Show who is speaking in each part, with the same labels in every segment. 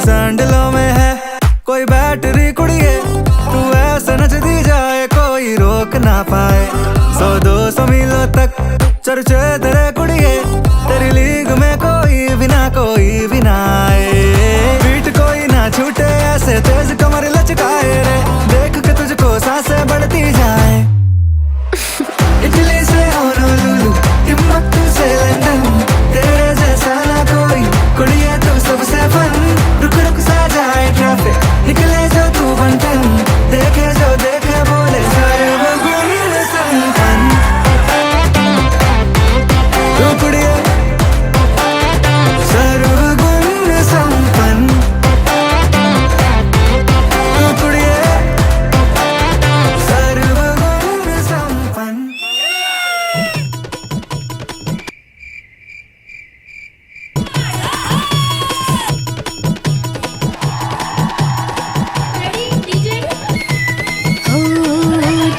Speaker 1: सैंडलों में है कोई बैटरी कुड़िए, तू ऐसे नचती जाए कोई रोक ना पाए। 100-200 मीलों तक चर्चे तेरे कुड़िए, तेरी लीग में कोई भी ना आए। बीट कोई ना छूटे ऐसे तेज कमर लचकाए रे, देख के तुझको सांसें बढ़ती जाए। इटली से होनोलुलु, टिम्बक्टू से लंदन, तेरे जैसा ना कोई कुड़िए तू सबसे फन। रुक रुक सा जाए ट्रैफिक, निकले जो तू बंटन, देखे जो देखे बोले सर्वगुण संपन्न। तू कुड़िए सर्वगुण संपन्न, तू कुड़िए सर्वगुण संपन्न।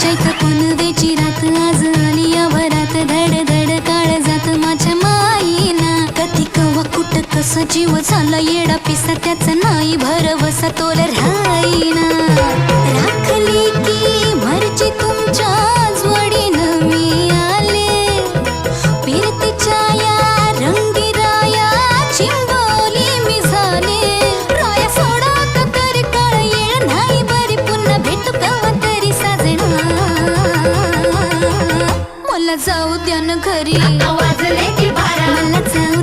Speaker 2: चैत्र पुनवेची रात आज आली या वरात, धड धड काळ जात माझ्या माईना। कधी कवा कुठ कसा जीव झाला येडा पिसा, त्याचा नाही भरवसा तोल राहीना। राखली की मर्जी तुमच्या जोडीनं मी आले, फिरतीच्या या रंगी राया चिंबोली मी झाले। राया सोडा का तरी काळ येळ नाही बरी, पुन्हा भेटू कवा तरी साजना। मला जाऊ द्या ना घरी,
Speaker 3: वाजले की बारा,
Speaker 2: मला जाऊ